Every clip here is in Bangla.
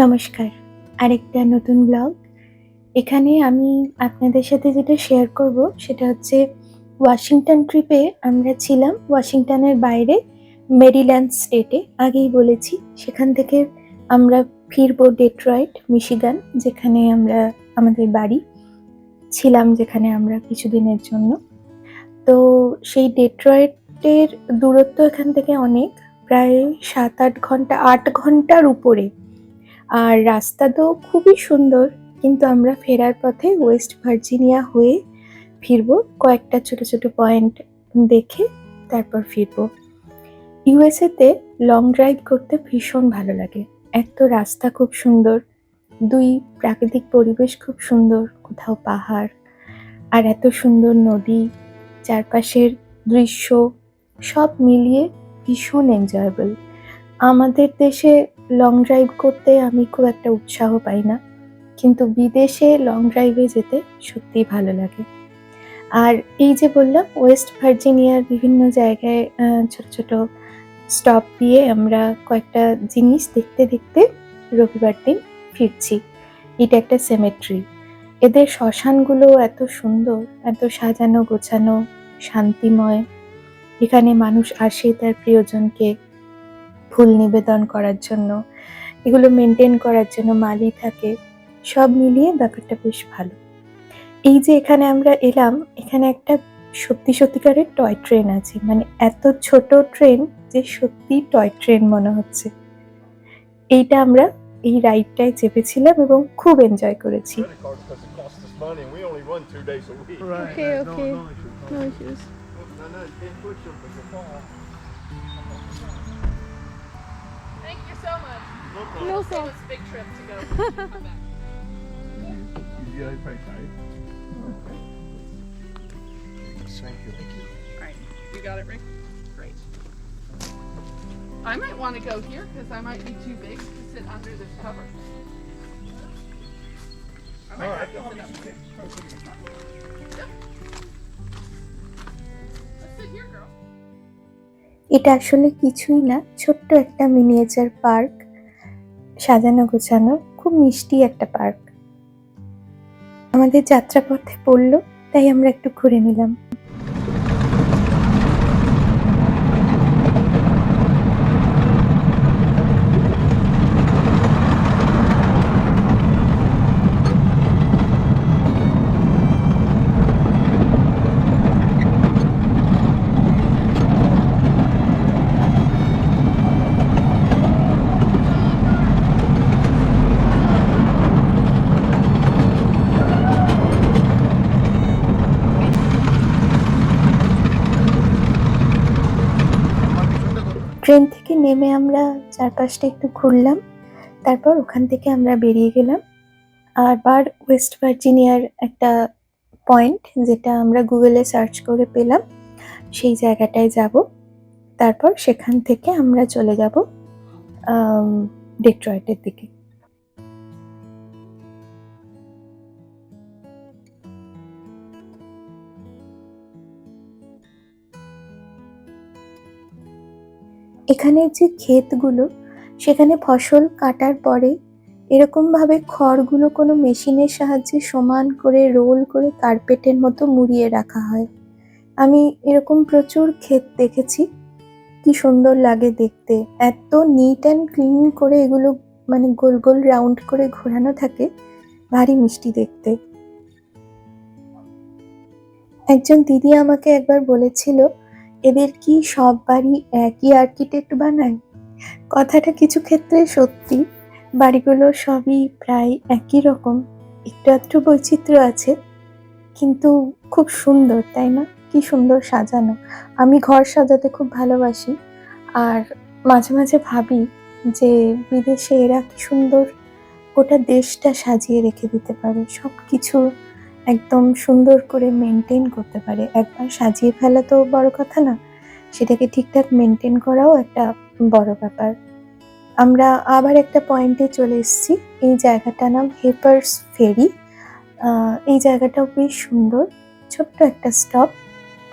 নমস্কার। আরেকটা নতুন ব্লগ। এখানে আমি আপনাদের সাথে যেটা শেয়ার করব সেটা হচ্ছে ওয়াশিংটন ট্রিপে আমরা ছিলাম। ওয়াশিংটনের বাইরে মেরিল্যান্ড স্টেটে। আগেই বলেছি। সেখান থেকে আমরা ফিরবো ডেট্রয়েট, মিশিগান, যেখানে আমাদের বাড়ি। ছিলাম যেখানে আমরা কিছুদিনের জন্য। তো সেই ডেট্রয়েটের দূরত্ব এখান থেকে অনেক, প্রায় ৭-৮ ঘন্টা, ৮ ঘন্টার উপরে। আর রাস্তা তো খুবই সুন্দর, কিন্তু আমরা ফেরার পথে ওয়েস্ট ভার্জিনিয়া হয়ে ফিরবো। কয়েকটা ছোট ছোট পয়েন্ট দেখে তারপর ফিরবো। ইউএসএ তে লং ড্রাইভ করতে ভীষণ ভালো লাগে। এক তো রাস্তা খুব সুন্দর, দুই প্রাকৃতিক পরিবেশ খুব সুন্দর, কোথাও পাহাড় আর এত সুন্দর নদী, চারপাশের দৃশ্য সব মিলিয়ে ভীষণ এনজয়েবল। আমাদের দেশে লং ড্রাইভ করতে আমি খুব একটা উৎসাহ পাই না, কিন্তু বিদেশে লং ড্রাইভে যেতে সত্যিই ভালো লাগে। আর এই যে বললাম, ওয়েস্ট ভার্জিনিয়ার বিভিন্ন জায়গায় ছোট ছোট স্টপ দিয়ে আমরা কয়েকটা জিনিস দেখতে দেখতে রবিবার দিন ফিরছি। এটা একটা সেমেট্রি। এদের শ্মশানগুলো এত সুন্দর, এত সাজানো গোছানো, শান্তিময়। এখানে মানুষ আসে তার প্রিয়জনকে ফুল নিবেদন করার জন্য, এগুলো মেনটেন করার জন্য মালি থাকে। সব মিলিয়ে ব্যাপারটা বেশ ভালো। এই যে এখানে আমরা এলাম, এখানে একটা সত্যিকারের টয় ট্রেন আছে। মানে এত ছোট ট্রেন যে সত্যি টয় ট্রেন মনে হচ্ছে। এইটা আমরা এই রাইডটায় চেপেছিলাম এবং খুব এনজয় করেছি। Okay, okay. No issues. Thank you so much. No It problem. was a big trip to go. Come back. Thank you. All right, you got it, Rick? Great. I might want to go here because I might be too big to sit under this cover. I might have to sit up here. Yep. Let's sit here, girl. এটা আসলে কিছুই না, ছোট্ট একটা মিনিয়েচার পার্ক, সাজানো গোছানো, খুব মিষ্টি একটা পার্ক। আমাদের যাত্রাপথে পড়লো, তাই আমরা একটু ঘুরে নিলাম। ট্রেন থেকে নেমে আমরা চারপাশটা একটু ঘুরলাম, তারপর ওখান থেকে আমরা বেরিয়ে গেলাম। আবার ওয়েস্ট ভার্জিনিয়ার একটা পয়েন্ট, যেটা আমরা গুগলে সার্চ করে পেলাম, সেই জায়গাটায় যাব। তারপর সেখান থেকে আমরা চলে যাব ডেট্রয়েটের দিকে। এখানের যে ক্ষেতগুলো, সেখানে ফসল কাটার পরে এরকমভাবে খড়গুলো কোনো মেশিনের সাহায্যে সমান করে রোল করে কার্পেটের মতো মুড়িয়ে রাখা হয়। আমি এরকম প্রচুর ক্ষেত দেখেছি, কি সুন্দর লাগে দেখতে। এত নিট অ্যান্ড ক্লিন করে এগুলো, মানে গোল গোল রাউন্ড করে ঘোরানো থাকে, ভারী মিষ্টি দেখতে। একজন দিদি আমাকে একবার বলেছিল, এদের কি সব বাড়ি একই আর্কিটেক্ট বানায়? কথাটা কিছু ক্ষেত্রে সত্যি। বাড়িগুলো সবই প্রায় একই রকম, একটু আধটু বৈচিত্র্য আছে, কিন্তু খুব সুন্দর, তাই না? কি সুন্দর সাজানো। আমি ঘর সাজাতে খুব ভালোবাসি, আর মাঝে মাঝে ভাবি যে বিদেশে এরা কি সুন্দর গোটা দেশটা সাজিয়ে রেখে দিতে পারে, সবকিছু একদম সুন্দর করে মেনটেন করতে পারে। একবার সাজিয়ে ফেলা তো বড় কথা না, সেটাকে ঠিকঠাক মেনটেন করাও একটা বড় ব্যাপার। আমরা আবার একটা পয়েন্টে চলে এসেছি। এই জায়গাটার নাম হেপার্স ফেরি। এই জায়গাটাও বেশ সুন্দর, ছোট্ট একটা স্টপ।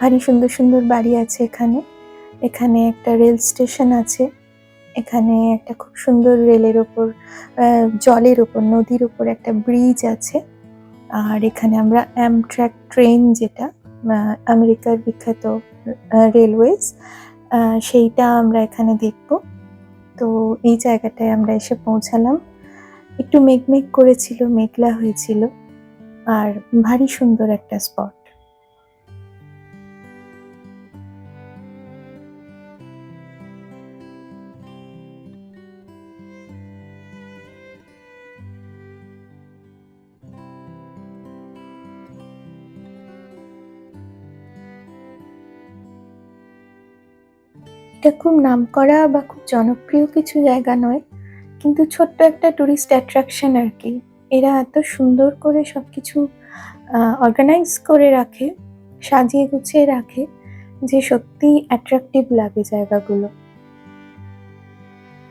ভারী সুন্দর সুন্দর বাড়ি আছে এখানে। এখানে একটা রেল স্টেশন আছে, এখানে একটা খুব সুন্দর রেলের ওপর জলের ওপর নদীর ওপর একটা ব্রিজ আছে। আর এখানে আমরা অ্যামট্রাক ট্রেন যেটা আমেরিকার বিখ্যাত রেলওয়েজ সেইটা আমরা এখানে দেখব। তো এই জায়গাটায় আমরা এসে পৌঁছালাম। একটু মেঘমেঘ করেছিল, মেঘলা হয়েছিল, আর ভারী সুন্দর একটা স্পট। এটা খুব নামকরা বা খুব জনপ্রিয় কিছু জায়গা নয়, কিন্তু ছোট্ট একটা টুরিস্ট অ্যাট্রাকশন আর কি। এরা এত সুন্দর করে সবকিছু অর্গানাইজ করে রাখে, সাজিয়ে গুছিয়ে রাখে, যে সত্যি অ্যাট্রাকটিভ লাগে জায়গাগুলো।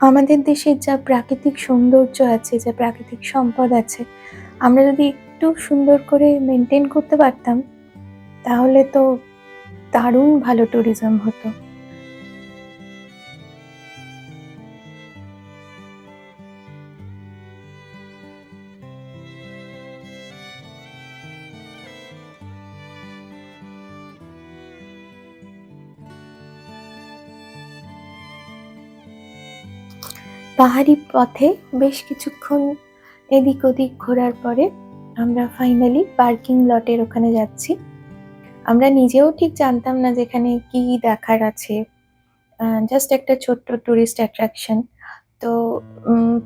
আমাদের দেশের যা প্রাকৃতিক সৌন্দর্য আছে, যা প্রাকৃতিক সম্পদ আছে, আমরা যদি একটু সুন্দর করে মেনটেন করতে পারতাম, তাহলে তো দারুণ ভালো ট্যুরিজম হতো। পাহাড়ি পথে বেশ কিছুক্ষণ এদিক ওদিক ঘোরার পরে আমরা ফাইনালি পার্কিং লটের ওখানে যাচ্ছি। আমরা নিজেও ঠিক জানতাম না যেখানে কি দেখার আছে, জাস্ট একটা ছোট্ট টুরিস্ট অ্যাট্রাকশন। তো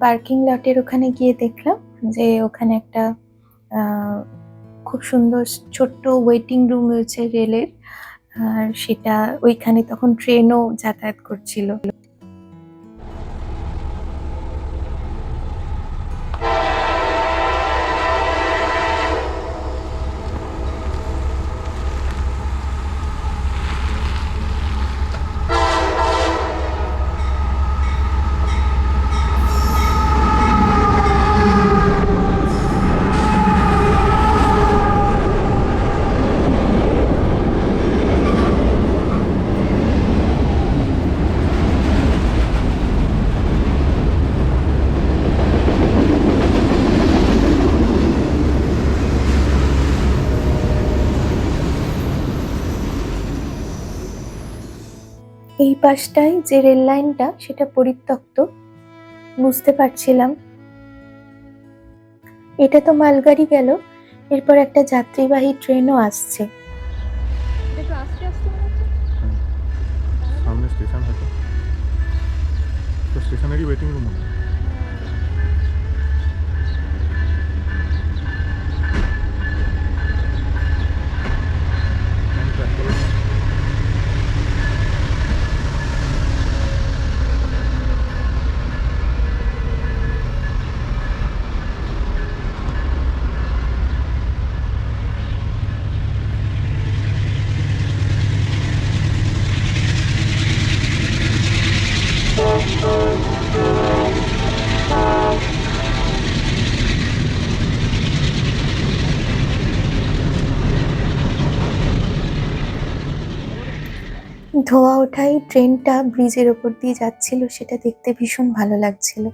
পার্কিং লটের ওখানে গিয়ে দেখলাম যে ওখানে একটা আহ, খুব সুন্দর ছোট্ট ওয়েটিং রুম রয়েছে রেলের। আর সেটা ওইখানে তখন ট্রেনও যাতায়াত করছিল। এই পাশটায় যে রেল লাইনটা সেটা পরিত্যক্ত, বুঝতে পারছিলাম। এটা তো মালগাড়ি গেল, এরপর একটা যাত্রীবাহী ট্রেনও আসছে। এটা তো আস্তে আস্তে মনে হচ্ছে। সামনে স্টেশন হয়তো, তো স্টেশনেরই ওয়েটিং রুম হবে। ধোঁয়া ওঠাই ট্রেনটা ব্রিজের ওপর দিয়ে যাচ্ছিল, সেটা দেখতে ভীষণ ভালো লাগছিল।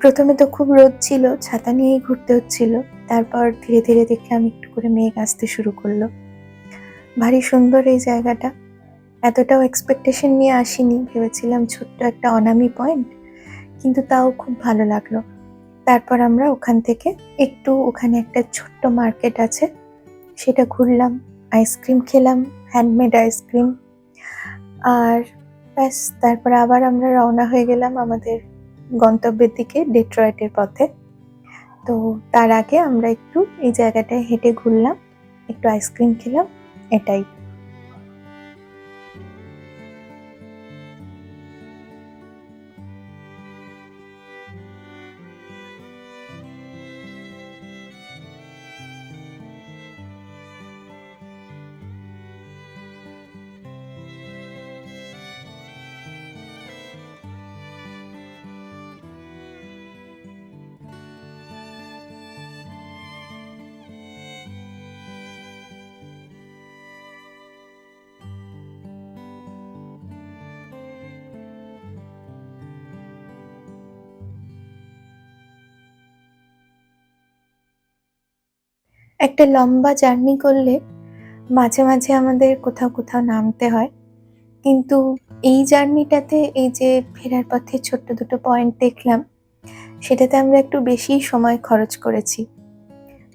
প্রথমে তো খুব রোদ ছিল, ছাতা নিয়েই ঘুরতে হচ্ছিল। তারপর ধীরে ধীরে দেখলাম একটু করে মেঘ আসতে শুরু করলো। ভারী সুন্দর এই জায়গাটা, এতটাও এক্সপেকটেশন নিয়ে আসিনি, ভেবেছিলাম ছোট্ট একটা অনামি পয়েন্ট, কিন্তু তাও খুব ভালো লাগলো। তারপর আমরা ওখান থেকে একটু, ওখানে একটা ছোট্ট মার্কেট আছে, সেটা ঘুরলাম, আইসক্রিম খেলাম, হ্যান্ডমেড আইসক্রিম। আর ব্যাস, তারপরে আবার আমরা রওনা হয়ে গেলাম আমাদের গন্তব্যের দিকে, ডেট্রয়েটের পথে। তো তার আগে আমরা একটু এই জায়গাটায় হেঁটে ঘুরলাম, একটু আইসক্রিম খেলাম, এটাই। একটা লম্বা জার্নি করলে মাঝে মাঝে আমাদের কোথাও কোথাও নামতে হয়, কিন্তু এই জার্নিটাতে এই যে ফেরার পথে ছোট্ট দুটো পয়েন্ট দেখলাম, সেটাতে আমরা একটু বেশি সময় খরচ করেছি।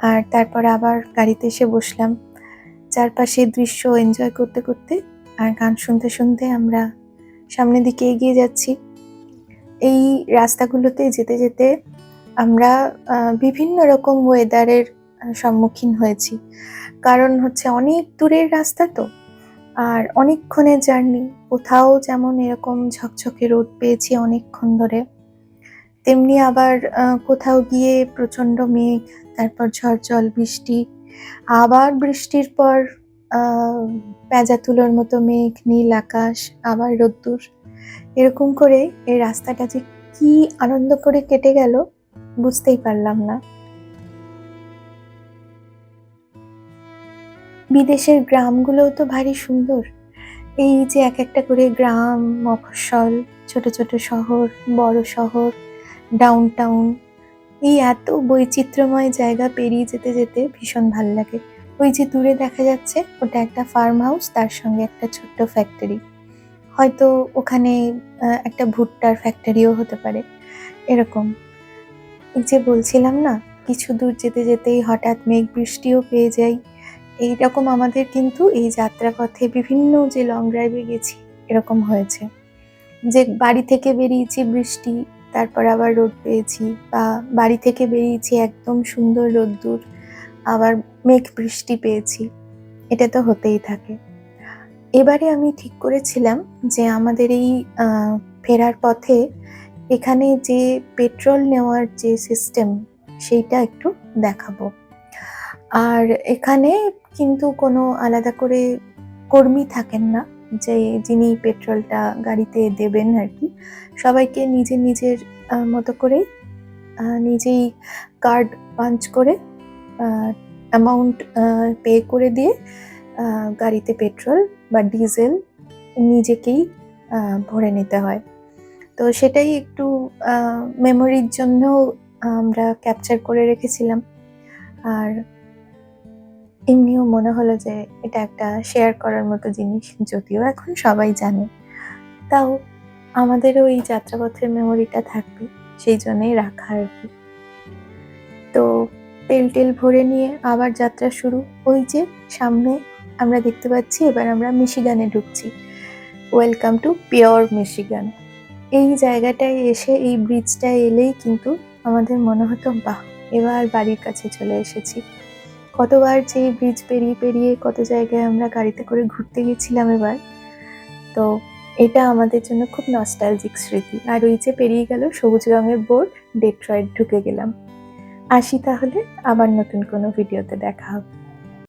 আর তারপর আবার গাড়িতে এসে বসলাম, চারপাশের দৃশ্য এনজয় করতে করতে আর গান শুনতে শুনতে আমরা সামনের দিকে এগিয়ে যাচ্ছি। এই রাস্তাগুলোতে যেতে যেতে আমরা বিভিন্ন রকম ওয়েদারের সম্মুখীন হয়েছি, কারণ হচ্ছে অনেক দূরের রাস্তা তো, আর অনেকক্ষণের জার্নি। কোথাও যেমন এরকম ঝকঝকে রোদ পেয়েছি অনেকক্ষণ ধরে, তেমনি আবার কোথাও গিয়ে প্রচণ্ড মেঘ, তারপর ঝড় জল বৃষ্টি, আবার বৃষ্টির পর পেঁজা তুলোর মতো মেঘ, নীল আকাশ, আবার রোদ্দুর। এরকম করে এই রাস্তাটা যে কি আনন্দ করে কেটে গেল বুঝতেই পারলাম না। বিদেশের গ্রামগুলোও তো ভারী সুন্দর। এই যে এক একটা করে গ্রাম, মফস্বল, ছোট ছোট শহর, বড় শহর, ডাউন টাউন, এই এত বৈচিত্র্যময় জায়গা পেরিয়ে যেতে যেতে ভীষণ ভাল লাগে। ওই যে দূরে দেখা যাচ্ছে, ওটা একটা ফার্ম হাউস, তার সঙ্গে একটা ছোট্ট ফ্যাক্টরি। হয়তো ওখানে একটা ভুট্টার ফ্যাক্টরিও হতে পারে, এরকম। এই যে বলছিলাম না, কিছু দূর যেতে যেতেই হঠাৎ মেঘ বৃষ্টিও পেয়ে যাই। এইরকম আমাদের কিন্তু এই যাত্রাপথে বিভিন্ন যে লং ড্রাইভে গেছি এরকম হয়েছে, যে বাড়ি থেকে বেরিয়েছি বৃষ্টি, তারপর আবার রোদ পেয়েছি, বা বাড়ি থেকে বেরিয়েছি একদম সুন্দর রোদ্দুর, আবার মেঘ বৃষ্টি পেয়েছি। এটা তো হতেই থাকে। এবারে আমি ঠিক করেছিলাম যে আমাদের এই ফেরার পথে এখানে যে পেট্রোল নেওয়ার যে সিস্টেম, সেইটা একটু দেখাবো। আর এখানে কিন্তু কোনো আলাদা করে কর্মী থাকেন না, যে যিনি পেট্রোলটা গাড়িতে দেবেন আর কি। সবাইকে নিজের নিজের মতো করে নিজেই কার্ড পাঞ্চ করে অ্যামাউন্ট পে করে দিয়ে গাড়িতে পেট্রোল বা ডিজেল নিজেকেই ভরে নিতে হয়। তো সেটাই একটু মেমোরির জন্য আমরা ক্যাপচার করে রেখেছিলাম। আর এমনিও মনে হলো যে এটা একটা শেয়ার করার মতো জিনিস, যদিও এখন সবাই জানে, তাও আমাদেরও এই যাত্রাপথের মেমোরিটা থাকবে, সেই জন্যই রাখা আর কি। তো তেল টেল ভরে নিয়ে আবার যাত্রা শুরু। ওই যে সামনে আমরা দেখতে পাচ্ছি, এবার আমরা মিশিগানে ঢুকছি। Welcome to pure Michigan. এই জায়গাটায় এসে, এই ব্রিজটায় এলেই কিন্তু আমাদের মনে হতো, বাহ, এবার বাড়ির কাছে চলে এসেছি। কতবার যে ব্রিজ পেরিয়ে পেরিয়ে কত জায়গায় আমরা গাড়িতে করে ঘুরতে গেছিলাম এবার। তো এটা আমাদের জন্য খুব নস্টালজিক স্মৃতি। আর ওই যে পেরিয়ে গেল সবুজ রঙের বোর্ড, ডেট্রয়েট ঢুকে গেলাম। আসি তাহলে, আবার নতুন কোনো ভিডিওতে দেখা হবে।